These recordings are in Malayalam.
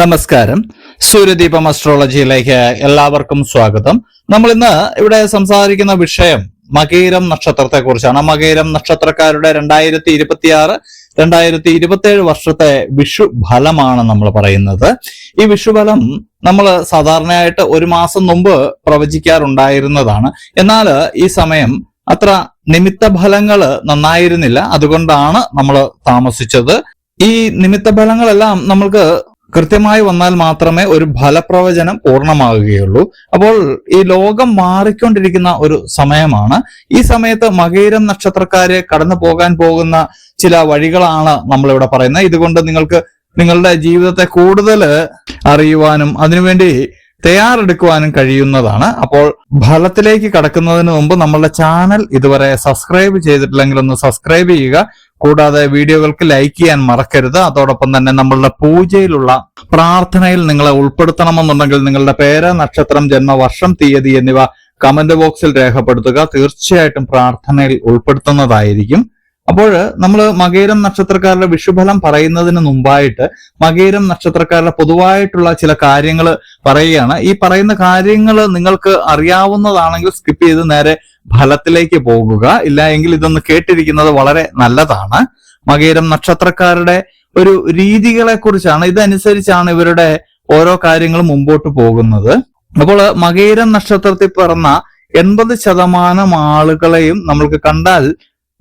നമസ്കാരം. സൂര്യദീപം അസ്ട്രോളജിയിലേക്ക് എല്ലാവർക്കും സ്വാഗതം. നമ്മൾ ഇന്ന് ഇവിടെ സംസാരിക്കുന്ന വിഷയം മകീരം നക്ഷത്രത്തെ കുറിച്ചാണ്. മകീരം നക്ഷത്രക്കാരുടെ 2026-2027 വർഷത്തെ വിഷു ഫലമാണ് നമ്മൾ പറയുന്നത്. ഈ വിഷുഫലം നമ്മൾ സാധാരണയായിട്ട് ഒരു മാസം മുമ്പ് പ്രവചിക്കാറുണ്ടായിരുന്നതാണ്. എന്നാൽ ഈ സമയം അത്ര നിമിത്ത ഫലങ്ങൾ നന്നായിരുന്നില്ല. അതുകൊണ്ടാണ് നമ്മൾ താമസിച്ചത്. ഈ നിമിത്ത ഫലങ്ങളെല്ലാം നമ്മൾക്ക് കൃത്യമായി വന്നാൽ മാത്രമേ ഒരു ഫലപ്രവചനം പൂർണ്ണമാകുകയുള്ളൂ. അപ്പോൾ ഈ ലോകം മാറിക്കൊണ്ടിരിക്കുന്ന ഒരു സമയമാണ്. ഈ സമയത്ത് മകീരം നക്ഷത്രക്കാര് കടന്നു പോകാൻ പോകുന്ന ചില വഴികളാണ് നമ്മളിവിടെ പറയുന്നത്. ഇതുകൊണ്ട് നിങ്ങൾക്ക് നിങ്ങളുടെ ജീവിതത്തെ കൂടുതൽ അറിയുവാനും അതിനുവേണ്ടി തയ്യാറെടുക്കുവാനും കഴിയുന്നതാണ്. അപ്പോൾ ഫലത്തിലേക്ക് കടക്കുന്നതിന് മുമ്പ് നമ്മളുടെ ചാനൽ ഇതുവരെ സബ്സ്ക്രൈബ് ചെയ്തിട്ടില്ലെങ്കിൽ ഒന്ന് സബ്സ്ക്രൈബ് ചെയ്യുക. കൂടാതെ വീഡിയോകൾക്ക് ലൈക്ക് ചെയ്യാൻ മറക്കരുത്. അതോടൊപ്പം തന്നെ നമ്മളുടെ പൂജയിലുള്ള പ്രാർത്ഥനയിൽ നിങ്ങളെ ഉൾപ്പെടുത്തണമെന്നുണ്ടെങ്കിൽ നിങ്ങളുടെ പേര്, നക്ഷത്രം, ജന്മവർഷം, തീയതി എന്നിവ കമന്റ് ബോക്സിൽ രേഖപ്പെടുത്തുക. തീർച്ചയായിട്ടും പ്രാർത്ഥനയിൽ ഉൾപ്പെടുത്തുന്നതായിരിക്കും. അപ്പോൾ നമ്മൾ മകീരം നക്ഷത്രക്കാരുടെ വിഷുഫലം പറയുന്നതിന് മുമ്പായിട്ട് മകീരം നക്ഷത്രക്കാരുടെ പൊതുവായിട്ടുള്ള ചില കാര്യങ്ങൾ പറയുകയാണ്. ഈ പറയുന്ന കാര്യങ്ങൾ നിങ്ങൾക്ക് അറിയാവുന്നതാണെങ്കിൽ സ്കിപ്പ് ചെയ്ത് നേരെ ഫലത്തിലേക്ക് പോകുക. ഇല്ല എങ്കിൽ ഇതൊന്ന് കേട്ടിരിക്കുന്നത് വളരെ നല്ലതാണ്. മകീരം നക്ഷത്രക്കാരുടെ ഒരു രീതികളെ കുറിച്ചാണ്. ഇതനുസരിച്ചാണ് ഇവരുടെ ഓരോ കാര്യങ്ങളും മുമ്പോട്ട് പോകുന്നത്. അപ്പോൾ മകീരം നക്ഷത്രത്തിൽ പിറന്ന 80% ആളുകളെയും നമ്മൾക്ക് കണ്ടാൽ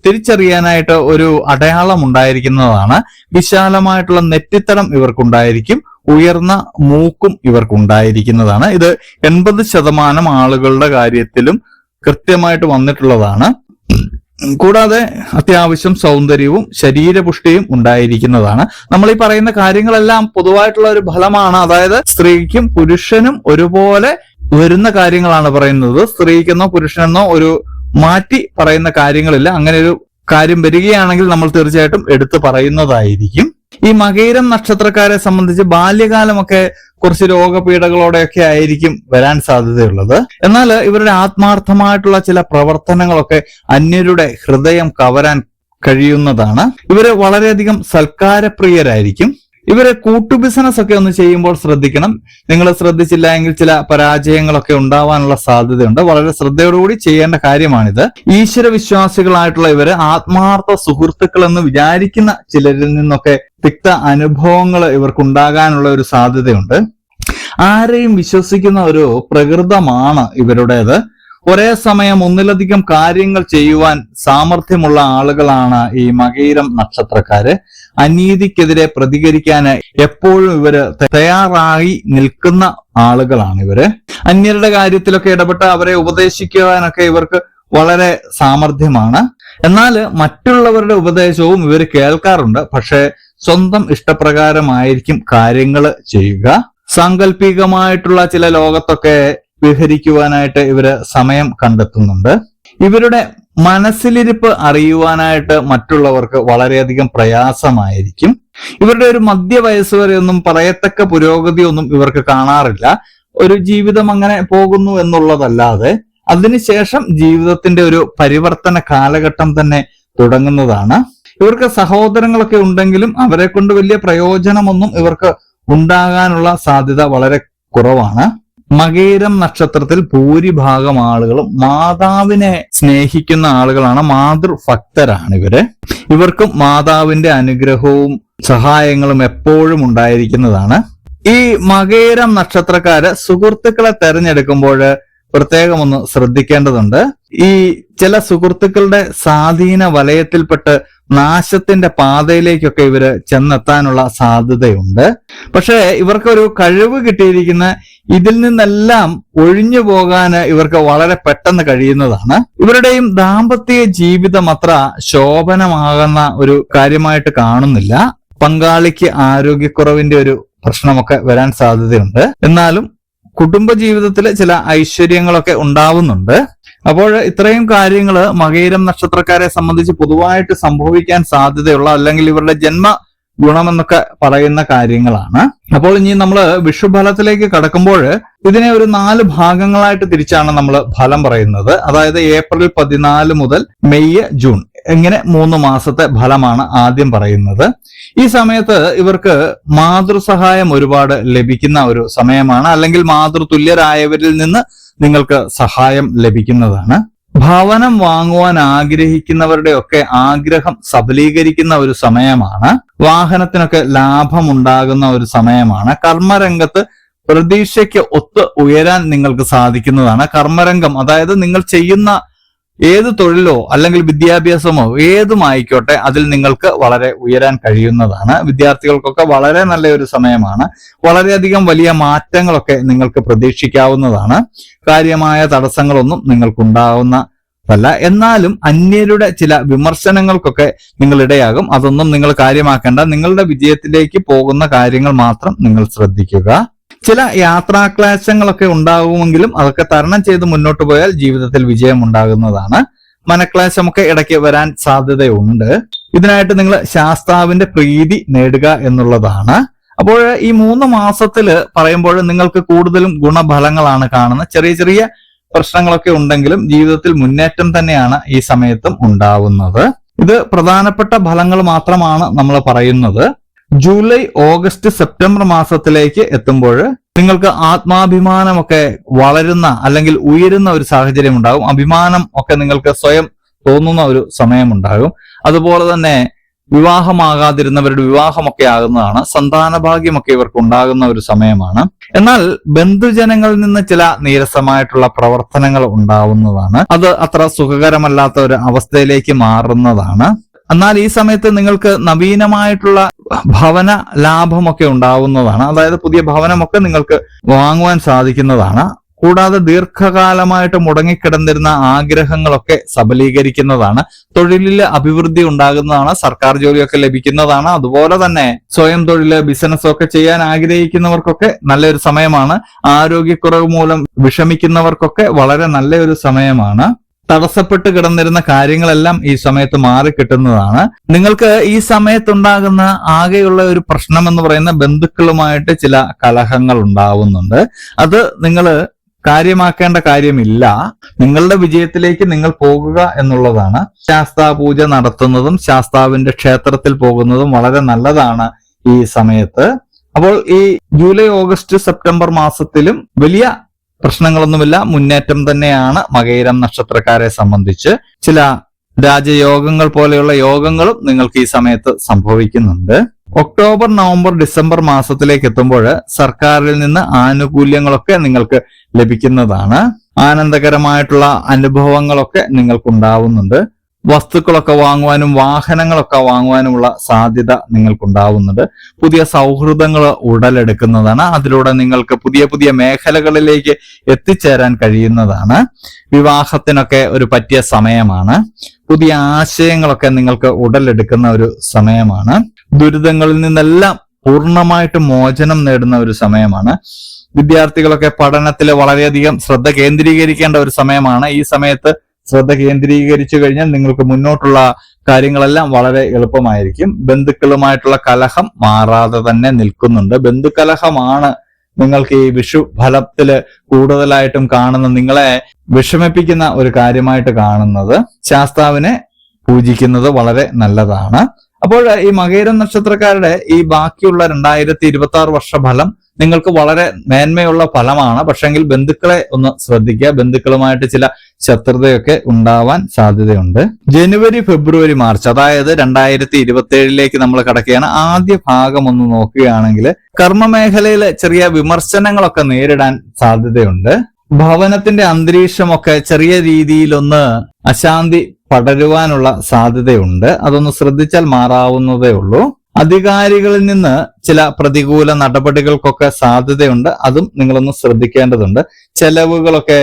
തിരിച്ചറിയാനായിട്ട് ഒരു അടയാളം ഉണ്ടായിരിക്കുന്നതാണ്. വിശാലമായിട്ടുള്ള നെറ്റിത്തടം ഇവർക്കുണ്ടായിരിക്കും. ഉയർന്ന മൂക്കും ഇവർക്കുണ്ടായിരിക്കുന്നതാണ്. ഇത് 80% ആളുകളുടെ കാര്യത്തിലും കൃത്യമായിട്ട് വന്നിട്ടുള്ളതാണ്. കൂടാതെ അത്യാവശ്യം സൗന്ദര്യവും ശരീരപുഷ്ടിയും ഉണ്ടായിരിക്കുന്നതാണ്. നമ്മൾ ഈ പറയുന്ന കാര്യങ്ങളെല്ലാം പൊതുവായിട്ടുള്ള ഒരു ഫലമാണ്. അതായത് സ്ത്രീക്കും പുരുഷനും ഒരുപോലെ വരുന്ന കാര്യങ്ങളാണ് പറയുന്നത്. സ്ത്രീക്കെന്നോ പുരുഷനെന്നോ ഒരു മാറ്റി പറയുന്ന കാര്യങ്ങളില്ല. അങ്ങനെ ഒരു കാര്യം വരികയാണെങ്കിൽ നമ്മൾ തീർച്ചയായിട്ടും എടുത്തു പറയുന്നതായിരിക്കും. ഈ മകീരം നക്ഷത്രക്കാരെ സംബന്ധിച്ച് ബാല്യകാലമൊക്കെ കുറച്ച് രോഗപീഠകളോടെയൊക്കെ ആയിരിക്കും വരാൻ സാധ്യതയുള്ളത്. എന്നാൽ ഇവരുടെ ആത്മാർത്ഥമായിട്ടുള്ള ചില പ്രവർത്തനങ്ങളൊക്കെ അന്യരുടെ ഹൃദയം കവരാൻ കഴിയുന്നതാണ്. ഇവര് വളരെയധികം സൽക്കാരപ്രിയരായിരിക്കും. ഇവരെ കൂട്ടു ബിസിനസ് ഒക്കെ ഒന്ന് ചെയ്യുമ്പോൾ ശ്രദ്ധിക്കണം. നിങ്ങൾ ശ്രദ്ധിച്ചില്ല എങ്കിൽ ചില പരാജയങ്ങളൊക്കെ ഉണ്ടാവാനുള്ള സാധ്യതയുണ്ട്. വളരെ ശ്രദ്ധയോടുകൂടി ചെയ്യേണ്ട കാര്യമാണിത്. ഈശ്വര വിശ്വാസികളായിട്ടുള്ള ഇവര് ആത്മാർത്ഥ സുഹൃത്തുക്കൾ എന്ന് വിചാരിക്കുന്ന ചിലരിൽ നിന്നൊക്കെ തിക്ത അനുഭവങ്ങൾ ഇവർക്കുണ്ടാകാനുള്ള ഒരു സാധ്യതയുണ്ട്. ആരെയും വിശ്വസിക്കുന്ന ഒരു പ്രകൃതമാണ് ഇവരുടേത്. ഒരേ സമയം ഒന്നിലധികം കാര്യങ്ങൾ ചെയ്യുവാൻ സാമർഥ്യമുള്ള ആളുകളാണ് ഈ മകീരം നക്ഷത്രക്കാര്. അനീതിക്കെതിരെ പ്രതികരിക്കാൻ എപ്പോഴും ഇവര് തയ്യാറായി നിൽക്കുന്ന ആളുകളാണ് ഇവര്. അന്യരുടെ കാര്യത്തിലൊക്കെ ഇടപെട്ട് അവരെ ഉപദേശിക്കുവാനൊക്കെ ഇവർക്ക് വളരെ സാമർഥ്യമാണ്. എന്നാൽ മറ്റുള്ളവരുടെ ഉപദേശവും ഇവർ കേൾക്കാറുണ്ട്. പക്ഷെ സ്വന്തം ഇഷ്ടപ്രകാരമായിരിക്കും കാര്യങ്ങൾ ചെയ്യുക. സാങ്കല്പികമായിട്ടുള്ള ചില ലോകത്തൊക്കെ വിഹരിക്കുവാനായിട്ട് ഇവര് സമയം കണ്ടെത്തുന്നുണ്ട്. ഇവരുടെ മനസ്സിലിരിപ്പ് അറിയുവാനായിട്ട് മറ്റുള്ളവർക്ക് വളരെയധികം പ്രയാസമായിരിക്കും. ഇവരുടെ ഒരു മധ്യവയസ്സ് വരെ ഒന്നും പറയത്തക്ക പുരോഗതിയൊന്നും ഇവർക്ക് കാണാറില്ല. ഒരു ജീവിതം അങ്ങനെ പോകുന്നു എന്നുള്ളതല്ലാതെ അതിനുശേഷം ജീവിതത്തിന്റെ ഒരു പരിവർത്തന കാലഘട്ടം തന്നെ തുടങ്ങുന്നതാണ്. ഇവർക്ക് സഹോദരങ്ങളൊക്കെ ഉണ്ടെങ്കിലും അവരെ കൊണ്ട് വലിയ പ്രയോജനമൊന്നും ഇവർക്ക് ഉണ്ടാകാനുള്ള സാധ്യത വളരെ കുറവാണ്. മകീരം നക്ഷത്രത്തിൽ ഭൂരിഭാഗം ആളുകളും മാതാവിനെ സ്നേഹിക്കുന്ന ആളുകളാണ്. മാതൃഭക്തരാണ് ഇവര്. ഇവർക്കും മാതാവിന്റെ അനുഗ്രഹവും സഹായങ്ങളും എപ്പോഴും ഉണ്ടായിരിക്കുന്നതാണ്. ഈ മകീരം നക്ഷത്രക്കാര് സുഹൃത്തുക്കളെ തെരഞ്ഞെടുക്കുമ്പോൾ പ്രത്യേകം ഒന്ന് ശ്രദ്ധിക്കേണ്ടതുണ്ട്. ഈ ചില സുഹൃത്തുക്കളുടെ സ്വാധീന വലയത്തിൽപ്പെട്ട് നാശത്തിന്റെ പാതയിലേക്കൊക്കെ ഇവര് ചെന്നെത്താനുള്ള സാധ്യതയുണ്ട്. പക്ഷെ ഇവർക്കൊരു കഴിവ് കിട്ടിയിരിക്കുന്ന ഇതിൽ നിന്നെല്ലാം ഒഴിഞ്ഞു പോകാൻ ഇവർക്ക് വളരെ പെട്ടെന്ന് കഴിയുന്നതാണ്. ഇവരുടെയും ദാമ്പത്യ ജീവിതം അത്ര ശോഭനമാകുന്ന ഒരു കാര്യമായിട്ട് കാണുന്നില്ല. പങ്കാളിക്ക് ആരോഗ്യക്കുറവിന്റെ ഒരു പ്രശ്നമൊക്കെ വരാൻ സാധ്യതയുണ്ട്. എന്നാലും കുടുംബ ജീവിതത്തിൽ ചില ഐശ്വര്യങ്ങളൊക്കെ ഉണ്ടാവുന്നുണ്ട്. അപ്പോൾ ഇത്രയും കാര്യങ്ങൾ മകീരം നക്ഷത്രക്കാരെ സംബന്ധിച്ച് പൊതുവായിട്ട് സംഭവിക്കാൻ സാധ്യതയുള്ള അല്ലെങ്കിൽ ഇവരുടെ ജന്മ ഗുണമെന്നൊക്കെ പറയുന്ന കാര്യങ്ങളാണ്. അപ്പോൾ ഇനി നമ്മൾ വിഷുഫലത്തിലേക്ക് കടക്കുമ്പോൾ ഇതിനെ ഒരു 4 ഭാഗങ്ങളായിട്ട് തിരിച്ചാണ് നമ്മൾ ഫലം പറയുന്നത്. അതായത് ഏപ്രിൽ 14 മുതൽ മെയ് ജൂൺ ഇങ്ങനെ 3 മാസത്തെ ഫലമാണ് ആദ്യം പറയുന്നത്. ഈ സമയത്ത് ഇവർക്ക് മാതൃസഹായം ഒരുപാട് ലഭിക്കുന്ന ഒരു സമയമാണ്, അല്ലെങ്കിൽ മാതൃതുല്യരായവരിൽ നിന്ന് നിങ്ങൾക്ക് സഹായം ലഭിക്കുന്നതാണ്. ഭവനം വാങ്ങുവാൻ ആഗ്രഹിക്കുന്നവരുടെ ഒക്കെ ആഗ്രഹം സബലീകരിക്കുന്ന ഒരു സമയമാണ്. വാഹനത്തിനൊക്കെ ലാഭം ഉണ്ടാകുന്ന ഒരു സമയമാണ്. കർമ്മരംഗത്ത് പ്രതീക്ഷയ്ക്ക് ഒത്ത് ഉയരാൻ നിങ്ങൾക്ക് സാധിക്കുന്നതാണ്. കർമ്മരംഗം അതായത് നിങ്ങൾ ചെയ്യുന്ന ഏത് തൊഴിലോ അല്ലെങ്കിൽ വിദ്യാഭ്യാസമോ ഏതുമായിക്കോട്ടെ അതിൽ നിങ്ങൾക്ക് വളരെ ഉയരാൻ കഴിയുന്നതാണ്. വിദ്യാർത്ഥികൾക്കൊക്കെ വളരെ നല്ലൊരു സമയമാണ്. വളരെയധികം വലിയ മാറ്റങ്ങളൊക്കെ നിങ്ങൾക്ക് പ്രതീക്ഷിക്കാവുന്നതാണ്. കാര്യമായ തടസ്സങ്ങളൊന്നും നിങ്ങൾക്കുണ്ടാവുന്നതല്ല. എന്നാലും അന്യരുടെ ചില വിമർശനങ്ങൾക്കൊക്കെ നിങ്ങൾ ഇടയാകും. അതൊന്നും നിങ്ങൾ കാര്യമാക്കേണ്ട. നിങ്ങളുടെ വിജയത്തിലേക്ക് പോകുന്ന കാര്യങ്ങൾ മാത്രം നിങ്ങൾ ശ്രദ്ധിക്കുക. ചില യാത്രാക്ലേശങ്ങളൊക്കെ ഉണ്ടാകുമെങ്കിലും അതൊക്കെ തരണം ചെയ്ത് മുന്നോട്ട് പോയാൽ ജീവിതത്തിൽ വിജയം ഉണ്ടാകുന്നതാണ്. മനക്ലേശമൊക്കെ ഇടയ്ക്ക് വരാൻ സാധ്യതയുണ്ട്. ഇതിനായിട്ട് നിങ്ങൾ ശാസ്താവിന്റെ പ്രീതി നേടുക എന്നുള്ളതാണ്. അപ്പോൾ ഈ 3 മാസത്തിൽ പറയുമ്പോൾ നിങ്ങൾക്ക് കൂടുതലും ഗുണഫലങ്ങളാണ് കാണുന്നത്. ചെറിയ ചെറിയ പ്രശ്നങ്ങളൊക്കെ ഉണ്ടെങ്കിലും ജീവിതത്തിൽ മുന്നേറ്റം തന്നെയാണ് ഈ സമയത്തും ഉണ്ടാവുന്നത്. ഇത് പ്രധാനപ്പെട്ട ഫലങ്ങൾ മാത്രമാണ് നമ്മൾ പറയുന്നത്. ജൂലൈ, ഓഗസ്റ്റ്, സെപ്റ്റംബർ മാസത്തിലേക്ക് എത്തുമ്പോൾ നിങ്ങൾക്ക് ആത്മാഭിമാനമൊക്കെ വളരുന്ന അല്ലെങ്കിൽ ഉയരുന്ന ഒരു സാഹചര്യം ഉണ്ടാകും. അഭിമാനം ഒക്കെ നിങ്ങൾക്ക് സ്വയം തോന്നുന്ന ഒരു സമയമുണ്ടാകും. അതുപോലെ തന്നെ വിവാഹമാകാതിരുന്നവരുടെ വിവാഹമൊക്കെ ആകുന്നതാണ്. സന്താനഭാഗ്യമൊക്കെ ഇവർക്ക് ഉണ്ടാകുന്ന ഒരു സമയമാണ്. എന്നാൽ ബന്ധുജനങ്ങളിൽ നിന്ന് ചില നീരസമായിട്ടുള്ള പ്രവർത്തനങ്ങൾ ഉണ്ടാവുന്നതാണ്. അത് അത്ര സുഖകരമല്ലാത്ത ഒരു അവസ്ഥയിലേക്ക് മാറുന്നതാണ്. എന്നാൽ ഈ സമയത്ത് നിങ്ങൾക്ക് നവീനമായിട്ടുള്ള ഭവന ലാഭമൊക്കെ ഉണ്ടാവുന്നതാണ്. അതായത് പുതിയ ഭവനമൊക്കെ നിങ്ങൾക്ക് വാങ്ങുവാൻ സാധിക്കുന്നതാണ്. കൂടാതെ ദീർഘകാലമായിട്ട് മുടങ്ങിക്കിടന്നിരുന്ന ആഗ്രഹങ്ങളൊക്കെ സബലീകരിക്കുന്നതാണ്. തൊഴിലിൽ അഭിവൃദ്ധി ഉണ്ടാകുന്നതാണ്. സർക്കാർ ജോലിയൊക്കെ ലഭിക്കുന്നതാണ്. അതുപോലെ തന്നെ സ്വയം തൊഴില്, ബിസിനസ് ഒക്കെ ചെയ്യാൻ ആഗ്രഹിക്കുന്നവർക്കൊക്കെ നല്ലൊരു സമയമാണ്. ആരോഗ്യക്കുറവ് മൂലം വിഷമിക്കുന്നവർക്കൊക്കെ വളരെ നല്ലൊരു സമയമാണ്. തടസ്സപ്പെട്ട് കിടന്നിരുന്ന കാര്യങ്ങളെല്ലാം ഈ സമയത്ത് മാറിക്കിട്ടുന്നതാണ്. നിങ്ങൾക്ക് ഈ സമയത്തുണ്ടാകുന്ന ആകെയുള്ള ഒരു പ്രശ്നം എന്ന് പറയുന്ന ബന്ധുക്കളുമായിട്ട് ചില കലഹങ്ങൾ ഉണ്ടാവുന്നുണ്ട്. അത് നിങ്ങൾ കാര്യമാക്കേണ്ട കാര്യമില്ല. നിങ്ങളുടെ വിജയത്തിലേക്ക് നിങ്ങൾ പോകുക എന്നുള്ളതാണ്. ശാസ്താപൂജ നടത്തുന്നതും ശാസ്താവിന്റെ ക്ഷേത്രത്തിൽ പോകുന്നതും വളരെ നല്ലതാണ് ഈ സമയത്ത്. അപ്പോൾ ഈ ജൂലൈ, ഓഗസ്റ്റ്, സെപ്റ്റംബർ മാസത്തിലും വലിയ പ്രശ്നങ്ങളൊന്നുമില്ല. മുന്നേറ്റം തന്നെയാണ് മകയിരം നക്ഷത്രക്കാരെ സംബന്ധിച്ച്. ചില രാജയോഗങ്ങൾ പോലെയുള്ള യോഗങ്ങളും നിങ്ങൾക്ക് ഈ സമയത്ത് സംഭവിക്കുന്നുണ്ട്. ഒക്ടോബർ, നവംബർ, ഡിസംബർ മാസത്തിലേക്ക് എത്തുമ്പോൾ സർക്കാരിൽ നിന്ന് ആനുകൂല്യങ്ങളൊക്കെ നിങ്ങൾക്ക് ലഭിക്കുന്നതാണ്. ആനന്ദകരമായിട്ടുള്ള അനുഭവങ്ങളൊക്കെ നിങ്ങൾക്കുണ്ടാവുന്നുണ്ട്. വസ്തുക്കളൊക്കെ വാങ്ങുവാനും വാഹനങ്ങളൊക്കെ വാങ്ങുവാനുമുള്ള സാധ്യത നിങ്ങൾക്കുണ്ടാവുന്നുണ്ട്. പുതിയ സൗഹൃദങ്ങൾ ഉടലെടുക്കുന്നതാണ്. അതിലൂടെ നിങ്ങൾക്ക് പുതിയ പുതിയ മേഖലകളിലേക്ക് എത്തിച്ചേരാൻ കഴിയുന്നതാണ്. വിവാഹത്തിനൊക്കെ ഒരു പറ്റിയ സമയമാണ്. പുതിയ ആശയങ്ങളൊക്കെ നിങ്ങൾക്ക് ഉടലെടുക്കുന്ന ഒരു സമയമാണ്. ദുരിതങ്ങളിൽ നിന്നെല്ലാം പൂർണ്ണമായിട്ട് മോചനം നേടുന്ന ഒരു സമയമാണ്. വിദ്യാർത്ഥികളൊക്കെ പഠനത്തിൽ വളരെയധികം ശ്രദ്ധ കേന്ദ്രീകരിക്കേണ്ട ഒരു സമയമാണ്. ഈ സമയത്ത് ശ്രദ്ധ കേന്ദ്രീകരിച്ചു കഴിഞ്ഞാൽ നിങ്ങൾക്ക് മുന്നോട്ടുള്ള കാര്യങ്ങളെല്ലാം വളരെ എളുപ്പമായിരിക്കും. ബന്ധുക്കളുമായിട്ടുള്ള കലഹം മാറാതെ തന്നെ നിൽക്കുന്നുണ്ട്. ബന്ധുകലഹമാണ് നിങ്ങൾക്ക് ഈ വിഷു ഫലത്തില് കൂടുതലായിട്ടും കാണുന്ന, നിങ്ങളെ വിഷമിപ്പിക്കുന്ന ഒരു കാര്യമായിട്ട് കാണുന്നത്. ശാസ്താവിനെ പൂജിക്കുന്നത് വളരെ നല്ലതാണ്. അപ്പോൾ ഈ മകയിരം നക്ഷത്രക്കാരുടെ ഈ ബാക്കിയുള്ള 2026 വർഷഫലം നിങ്ങൾക്ക് വളരെ മേന്മയുള്ള ഫലമാണ്. പക്ഷെങ്കിൽ ബന്ധുക്കളെ ഒന്ന് ശ്രദ്ധിക്കുക. ബന്ധുക്കളുമായിട്ട് ചില ശത്രുതയൊക്കെ ഉണ്ടാവാൻ സാധ്യതയുണ്ട്. ജനുവരി, ഫെബ്രുവരി, മാർച്ച്, അതായത് 2027 നമ്മൾ കടക്കുകയാണ്. ആദ്യ ഭാഗം ഒന്ന് നോക്കുകയാണെങ്കിൽ കർമ്മമേഖലയിൽ ചെറിയ വിമർശനങ്ങളൊക്കെ നേരിടാൻ സാധ്യതയുണ്ട്. ഭവനത്തിന്റെ അന്തരീക്ഷമൊക്കെ ചെറിയ രീതിയിലൊന്ന് അശാന്തി പടരുവാനുള്ള സാധ്യതയുണ്ട്. അതൊന്ന് ശ്രദ്ധിച്ചാൽ മാറാവുന്നതേ ഉള്ളൂ. അധികാരികളിൽ നിന്ന് ചില പ്രതികൂല നടപടികൾക്കൊക്കെ സാധ്യതയുണ്ട്. അതും നിങ്ങളൊന്ന് ശ്രദ്ധിക്കേണ്ടതുണ്ട്. ചെലവുകളൊക്കെ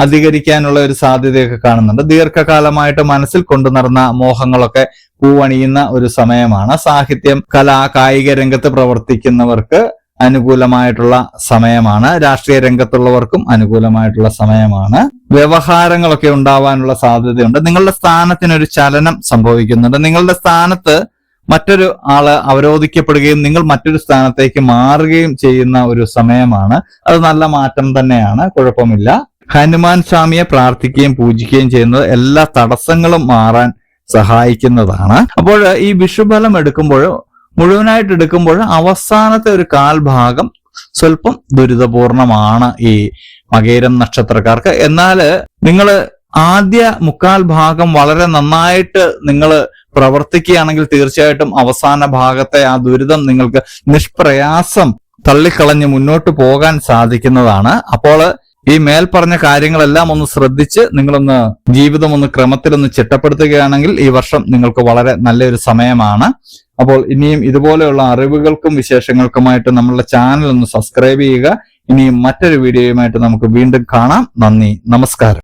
അധികരിക്കാനുള്ള ഒരു സാധ്യതയൊക്കെ കാണുന്നുണ്ട്. ദീർഘകാലമായിട്ട് മനസ്സിൽ കൊണ്ടു നടന്ന മോഹങ്ങളൊക്കെ പൂവണിയുന്ന ഒരു സമയമാണ്. സാഹിത്യം, കലാ, കായിക രംഗത്ത് പ്രവർത്തിക്കുന്നവർക്ക് അനുകൂലമായിട്ടുള്ള സമയമാണ്. രാഷ്ട്രീയ രംഗത്തുള്ളവർക്കും അനുകൂലമായിട്ടുള്ള സമയമാണ്. വ്യവഹാരങ്ങളൊക്കെ ഉണ്ടാവാനുള്ള സാധ്യതയുണ്ട്. നിങ്ങളുടെ സ്ഥാനത്തിനൊരു ചലനം സംഭവിക്കുന്നുണ്ട്. നിങ്ങളുടെ സ്ഥാനത്ത് മറ്റൊരു ആള് അവരോധിക്കപ്പെടുകയും നിങ്ങൾ മറ്റൊരു സ്ഥാനത്തേക്ക് മാറുകയും ചെയ്യുന്ന ഒരു സമയമാണ്. അത് നല്ല മാറ്റം തന്നെയാണ്, കുഴപ്പമില്ല. ഹനുമാൻ സ്വാമിയെ പ്രാർത്ഥിക്കുകയും പൂജിക്കുകയും ചെയ്യുന്നത് എല്ലാ തടസ്സങ്ങളും മാറാൻ സഹായിക്കുന്നതാണ്. അപ്പോൾ ഈ വിഷുബലം എടുക്കുമ്പോൾ, മുഴുവനായിട്ട് എടുക്കുമ്പോൾ അവസാനത്തെ ഒരു കാൽഭാഗം സ്വല്പം ദുരിതപൂർണമാണ് ഈ മകയിരം നക്ഷത്രക്കാർക്ക്. എന്നാൽ നിങ്ങൾ ആദ്യ മുക്കാൽ ഭാഗം വളരെ നന്നായിട്ട് നിങ്ങൾ പ്രവർത്തിക്കുകയാണെങ്കിൽ തീർച്ചയായിട്ടും അവസാന ഭാഗത്തെ ആ ദുരിതം നിങ്ങൾക്ക് നിഷ്പ്രയാസം തള്ളിക്കളഞ്ഞ് മുന്നോട്ട് പോകാൻ സാധിക്കുന്നതാണ്. അപ്പോൾ ഈ മേൽപ്പറഞ്ഞ കാര്യങ്ങളെല്ലാം ഒന്ന് ശ്രദ്ധിച്ച് നിങ്ങളൊന്ന് ജീവിതം ഒന്ന് ക്രമത്തിലൊന്ന് ചിട്ടപ്പെടുത്തുകയാണെങ്കിൽ ഈ വർഷം നിങ്ങൾക്ക് വളരെ നല്ലൊരു സമയമാണ്. അപ്പോൾ ഇനിയും ഇതുപോലെയുള്ള അറിവുകൾക്കും വിശേഷങ്ങൾക്കുമായിട്ട് നമ്മളുടെ ചാനൽ ഒന്ന് സബ്സ്ക്രൈബ് ചെയ്യുക. ഇനിയും മറ്റൊരു വീഡിയോയുമായിട്ട് നമുക്ക് വീണ്ടും കാണാം. നന്ദി, നമസ്കാരം.